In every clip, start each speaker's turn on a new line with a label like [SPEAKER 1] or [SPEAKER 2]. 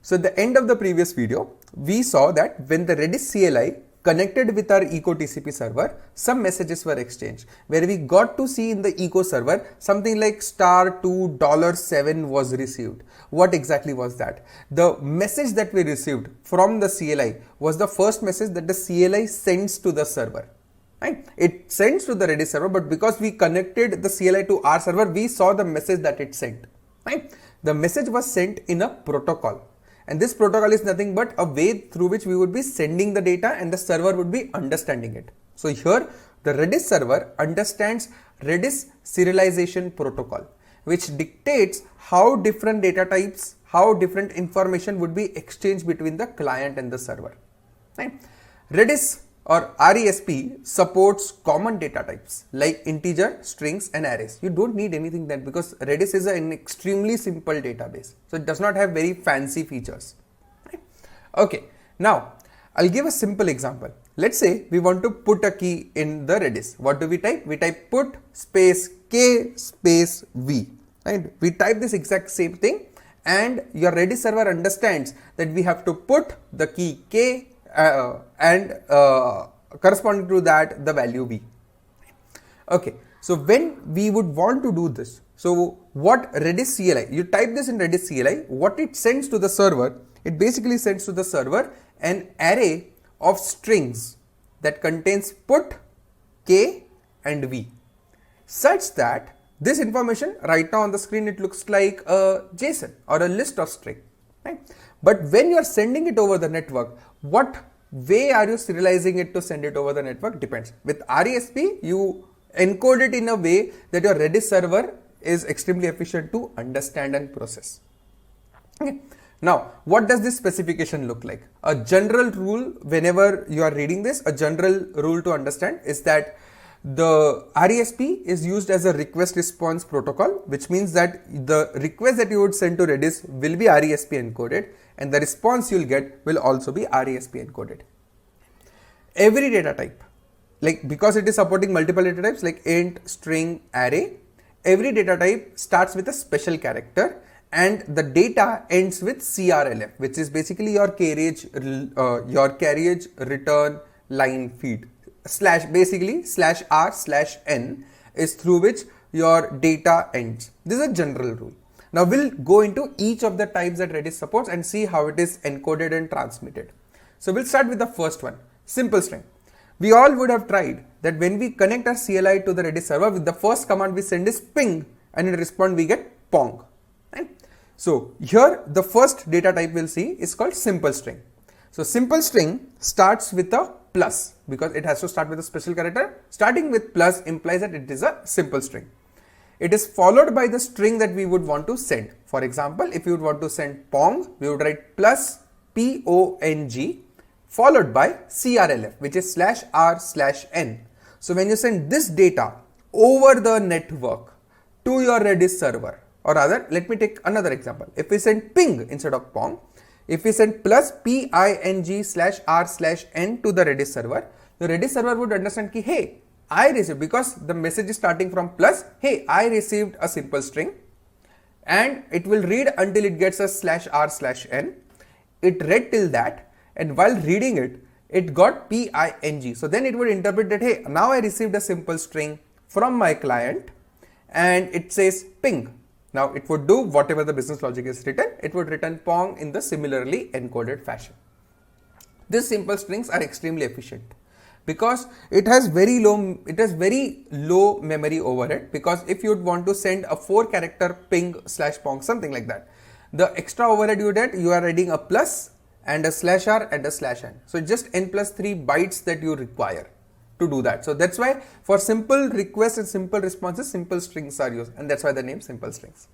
[SPEAKER 1] So at the end of the previous video, we saw that when the Redis CLI connected with our eco TCP server, some messages were exchanged where we got to see in the eco server something like $2.7 was received. What exactly was that? The message that we received from the CLI was the first message that the CLI sends to the server. Right? It sends to the Redis server, but because we connected the CLI to our server, we saw the message that it sent. Right? The message was sent in a protocol. And this protocol is nothing but a way through which we would be sending the data and the server would be understanding it. So here the Redis server understands Redis serialization protocol, which dictates how different data types, how different information would be exchanged between the client and the server. Right? Redis or RESP supports common data types like integer, strings and arrays. You don't need anything then because Redis is an extremely simple database. So it does not have very fancy features. Right? Okay, now I'll give a simple example. Let's say we want to put a key in the Redis. What do we type? We type put space K space V. Right? We type this exact same thing and your Redis server understands that we have to put the key K and corresponding to that the value V. Okay, so when we would want to do this, so what Redis CLI, you type this in Redis CLI, what it sends to the server, it basically sends to the server an array of strings that contains put, K and V, such that this information right now on the screen, it looks like a JSON or a list of string. Right? But when you are sending it over the network, what way are you serializing it to send it over the network depends. With RESP, you encode it in a way that your Redis server is extremely efficient to understand and process. Okay. Now, what does this specification look like? A general rule, whenever you are reading this, a general rule to understand is that the RESP is used as a request response protocol, which means that the request that you would send to Redis will be RESP encoded and the response you'll get will also be RESP encoded. Every data type, like because it is supporting multiple data types like int, string, array, every data type starts with a special character and the data ends with CRLF, which is basically your carriage return line feed. /r/n is through which your data ends. This is a general rule. Now we'll go into each of the types that Redis supports and see how it is encoded and transmitted. So we'll start with the first one, simple string. We all would have tried that when we connect our CLI to the Redis server, with the first command we send is ping and in response we get pong. Right? So here the first data type we'll see is called simple string. So simple string starts with a plus because it has to start with a special character. Starting with plus implies that it is a simple string. It is followed by the string that we would want to send. For example, if you would want to send pong, we would write plus PONG followed by CRLF, which is /r/n. So when you send this data over the network to your Redis server, or rather, let me take another example. If we send ping instead of pong, if we send plus PING /r/n to the Redis server, the Redis server would understand ki, hey, I received, because the message is starting from plus, hey, I received a simple string, and it will read until it gets a /r/n. It read till that, and while reading it, it got PING. So then it would interpret that, hey, now I received a simple string from my client, and it says ping. Now it would do whatever the business logic is written, it would return pong in the similarly encoded fashion. These simple strings are extremely efficient because it has very low memory overhead, because if you would want to send a 4-character ping /pong, something like that, the extra overhead you get, you are adding a plus and a /r and a /n. So just n plus 3 bytes that you require to do that. So that's why for simple requests and simple responses, simple strings are used, and that's why the name simple strings.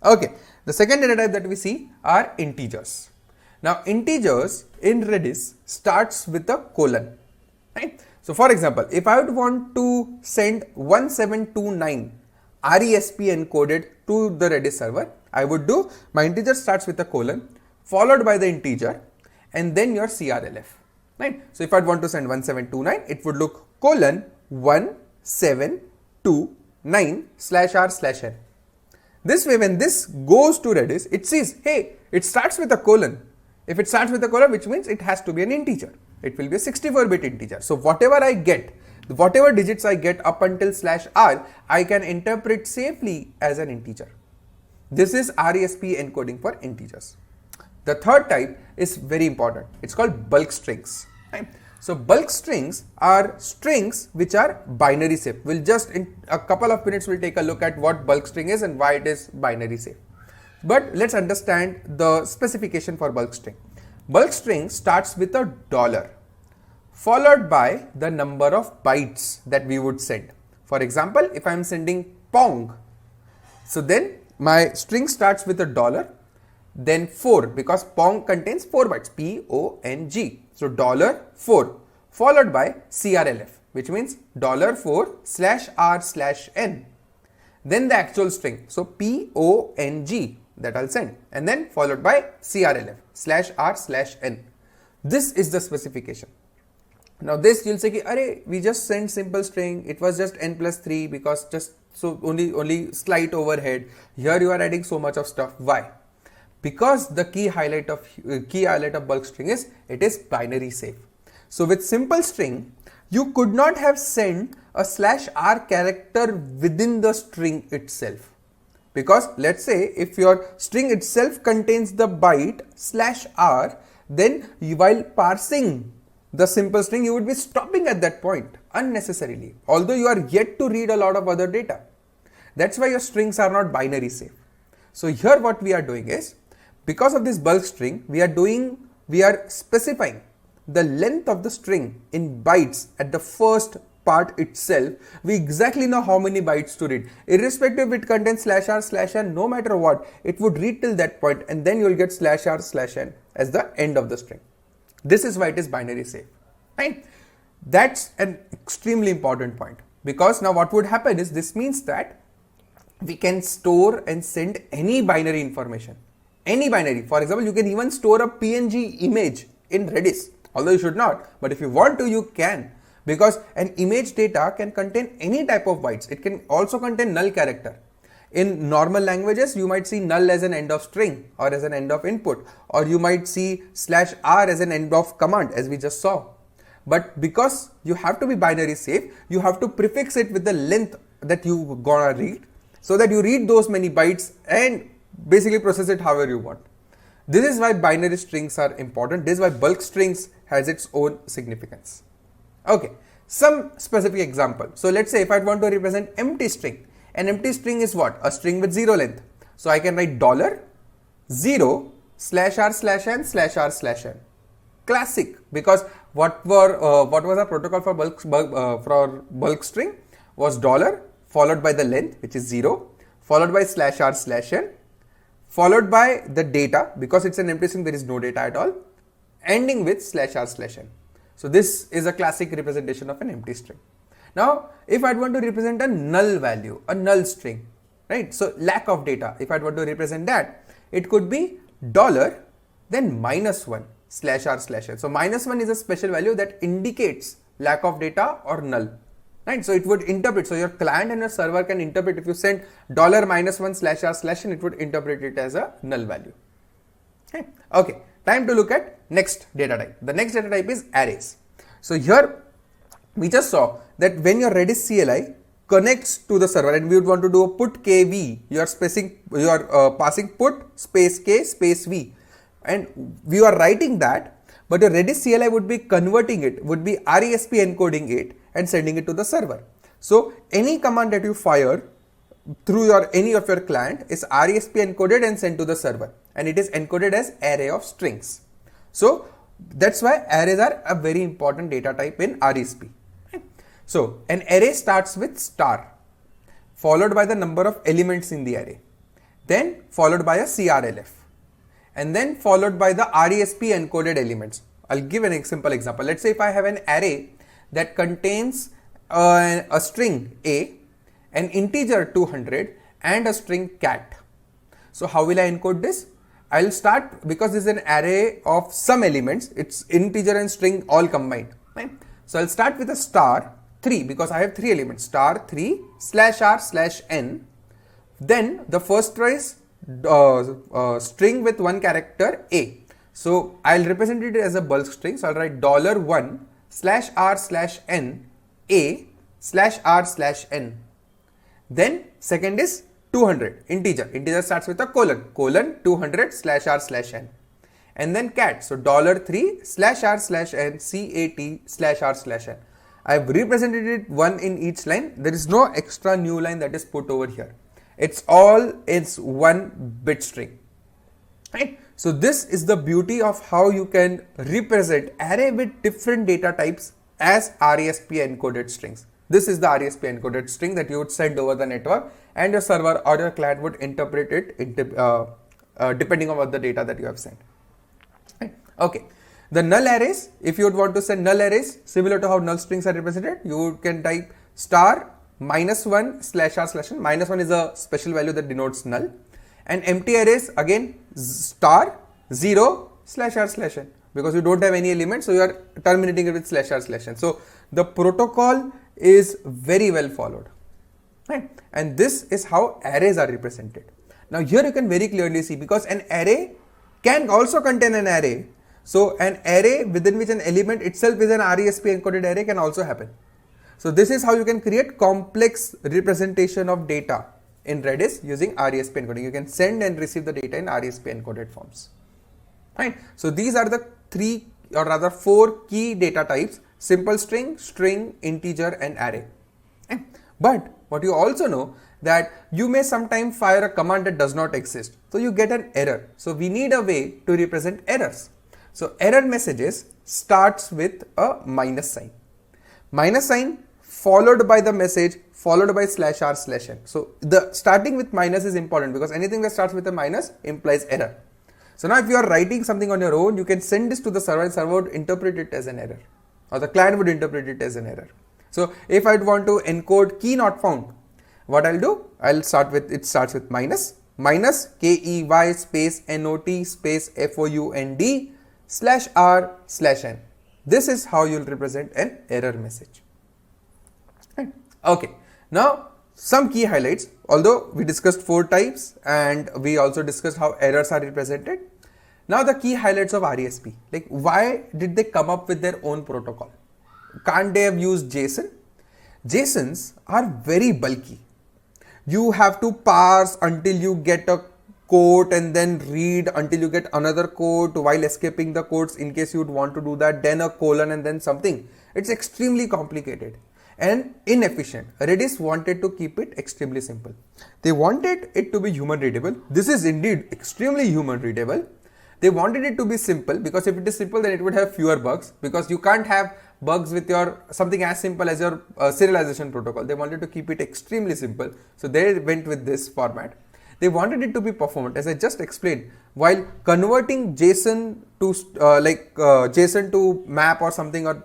[SPEAKER 1] Okay, the second data type that we see are integers. Now integers in Redis starts with a colon, right? So for example, if I would want to send 1729 RESP encoded to the Redis server, I would do my integer starts with a colon followed by the integer and then your CRLF. Right? So if I want to send 1729, it would look colon 1729 /r/n. This way, when this goes to Redis, it sees, hey, it starts with a colon. If it starts with a colon, which means it has to be an integer. It will be a 64-bit integer. So whatever I get, whatever digits I get up until /r, I can interpret safely as an integer. This is RESP encoding for integers. The third type is very important. It's called bulk strings. Right? So bulk strings are strings which are binary safe. We'll just in a couple of minutes we'll take a look at what bulk string is and why it is binary safe. But let's understand the specification for bulk string. Bulk string starts with a $, followed by the number of bytes that we would send. For example, if I'm sending Pong, so then my string starts with a $, then 4, because Pong contains 4 bytes, P-O-N-G. So $4 followed by CRLF, which means $4/r/n. Then the actual string, so P-O-N-G, that I'll send, and then followed by CRLF /r/n. This is the specification. Now this you'll say, array, we just sent simple string, it was just n+3 because just so only slight overhead. Here you are adding so much of stuff. Why? Because the key highlight of bulk string is it is binary safe. So with simple string, you could not have sent a /r character within the string itself. Because let's say if your string itself contains the byte /r, then while parsing the simple string, you would be stopping at that point unnecessarily, although you are yet to read a lot of other data. That's why your strings are not binary safe. So here what we are doing is, because of this bulk string, we are specifying the length of the string in bytes at the first part itself. We exactly know how many bytes to read. Irrespective if it contains /r/n, no matter what, it would read till that point, and then you will get /r/n as the end of the string. This is why it is binary safe. Right? That's an extremely important point, because now what would happen is, this means that we can store and send any binary information. Any binary. For example, you can even store a PNG image in Redis, although you should not, but if you want to, you can, because an image data can contain any type of bytes. It can also contain null character. In normal languages, you might see null as an end of string or as an end of input, or you might see /r as an end of command, as we just saw. But because you have to be binary safe, you have to prefix it with the length that you gonna read, so that you read those many bytes and basically process it however you want. This is why binary strings are important. This is why bulk strings has its own significance. Okay, some specific example. So let's say if I want to represent empty string. An empty string is what? A string with 0 length. So I can write $0/r/n/r/n. Classic, because what was our protocol for bulk string was $, followed by the length, which is 0, followed by /r/n, followed by the data, because it's an empty string, there is no data at all, ending with /r/n. So this is a classic representation of an empty string. Now, if I want to represent a null value, a null string, right? So lack of data, if I want to represent that, it could be $, then -1 /r/n. So -1 is a special value that indicates lack of data or null, right? So it would interpret, so your client and your server can interpret. If you send $-1 /r/n, it would interpret it as a null value. Okay, time to look at next data type. The next data type is arrays. So here we just saw that when your Redis CLI connects to the server and we would want to do a put kv, you are passing put space k space v, and we are writing that, but your Redis CLI would be converting it, would be RESP encoding it and sending it to the server. So any command that you fire through any of your client is RESP encoded and sent to the server, and it is encoded as array of strings. So that's why arrays are a very important data type in RESP. So an array starts with star, followed by the number of elements in the array, then followed by a CRLF, and then followed by the RESP encoded elements. I'll give an simple example. Let's say if I have an array that contains a string a, an integer 200 and a string cat. So how will I encode this? I'll start, because this is an array of some elements, it's integer and string all combined, right? So I'll start with a star 3, because I have 3 elements, star 3 /r/n, Then the first is string with one character A. So I'll represent it as a bulk string. So I'll write $1/r/n A/r/n. Then second is 200, integer. Integer starts with a colon 200/r/n. And then cat. So $3/r/n cat/r/n. I've represented it one in each line. There is no extra new line that is put over here. It's one bit string. Right? So this is the beauty of how you can represent array with different data types as RESP encoded strings. This is the RESP encoded string that you would send over the network, and your server or your client would interpret it depending on what the data that you have sent. Right? Okay. The null arrays, if you would want to send null arrays, similar to how null strings are represented, you can type star -1/r/n. -1 is a special value that denotes null. And empty arrays, again, star 0/r/n, because you don't have any element, so you are terminating it with /r/n. So the protocol is very well followed, right? And this is how arrays are represented. Now here you can very clearly see, because an array can also contain an array. So an array within which an element itself is an RESP encoded array can also happen. So this is how you can create complex representation of data in Redis using RESP encoding. You can send and receive the data in RESP encoded forms. Right? So these are the four key data types: simple string, string, integer, and array. But what you also know, that you may sometimes fire a command that does not exist. So you get an error. So we need a way to represent errors. So error messages starts with a minus sign. Minus sign followed by the message followed by /r/n. So the starting with minus is important, because anything that starts with a minus implies error. So now if you are writing something on your own, you can send this to the server, and server would interpret it as an error, or the client would interpret it as an error. So if I'd want to encode key not found, what I'll do, it starts with minus KEY space NOT space FOUND/r/n. This is how you'll represent an error message. Right. Okay. Now some key highlights. Although we discussed 4 types and we also discussed how errors are represented. Now the key highlights of RESP. Like, why did they come up with their own protocol? Can't they have used JSON? JSONs are very bulky. You have to parse until you get a quote, and then read until you get another quote while escaping the quotes in case you would want to do that, then a colon, and then something. It's extremely complicated and inefficient. Redis wanted to keep it extremely simple. They wanted it to be human readable. This is indeed extremely human readable. They wanted it to be simple, because if it is simple, then it would have fewer bugs, because you can't have bugs with your something as simple as your serialization protocol. They wanted to keep it extremely simple, so they went with this format. They wanted it to be performant, as I just explained. While converting JSON to JSON to map or something or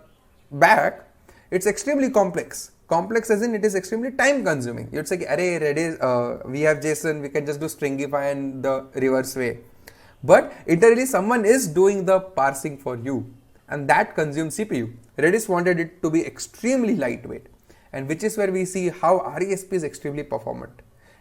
[SPEAKER 1] back, it's extremally complex. Complex as in it is extremely time consuming. You'd say, array Redis, we have JSON, we can just do stringify in the reverse way. But internally someone is doing the parsing for you, and that consumes CPU. Redis wanted it to be extremely lightweight, and which is where we see how RESP is extremely performant.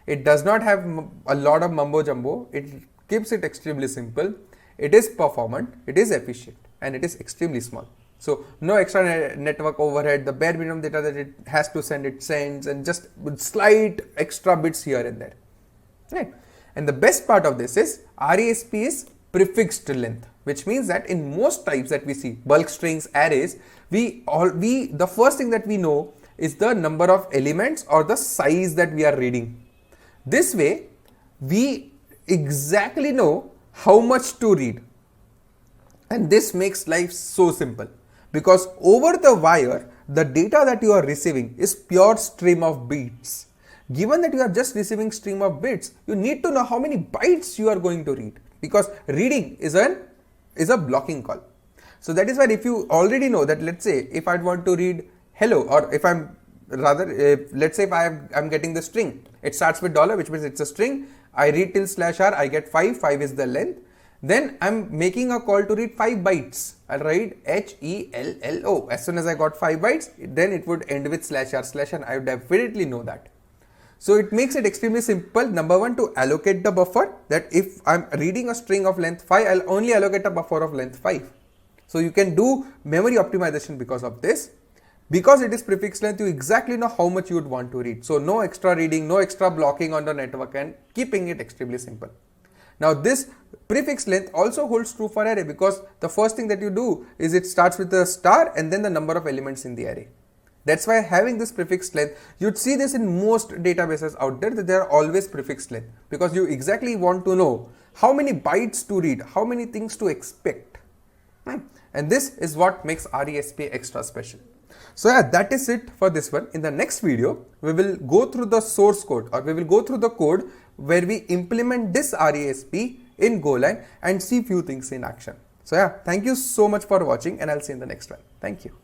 [SPEAKER 1] It does not have a lot of mumbo jumbo. It keeps it extremely simple. It is performant, it is efficient, and it is extremely small. So no extra network overhead. The bare minimum data that it has to send, it sends, and just with slight extra bits here and there. Right? And the best part of this is RESP is prefixed length, which means that in most types that we see, bulk strings, arrays, the first thing that we know is the number of elements or the size that we are reading. This way, we exactly know how much to read. And this makes life so simple, because over the wire, the data that you are receiving is pure stream of bits. Given that you are just receiving stream of bits, you need to know how many bytes you are going to read, because reading is a blocking call. So that is why if you already know that, let's say if I want to read hello, or if I'm let's say if I'm getting the string, it starts with $, which means it's a string. I read till /r, I get 5 is the length. Then I'm making a call to read 5 bytes. I'll write HELLO. As soon as I got 5 bytes, then it would end with /r/n. I would definitely know that. So it makes it extremely simple. Number one, to allocate the buffer, that if I'm reading a string of length 5, I'll only allocate a buffer of length 5. So you can do memory optimization because of this. Because it is prefix length, you exactly know how much you would want to read. So no extra reading, no extra blocking on the network, and keeping it extremely simple. Now this prefix length also holds true for array, because the first thing that you do is it starts with a star and then the number of elements in the array. That's why having this prefix length, you'd see this in most databases out there, that they are always prefix length, because you exactly want to know how many bytes to read, how many things to expect. And this is what makes RESP extra special. So yeah, that is it for this one. In the next video, we will go through the source code, or we will go through the code where we implement this RESP in Golang and see few things in action. So yeah, thank you so much for watching, and I'll see you in the next one. Thank you.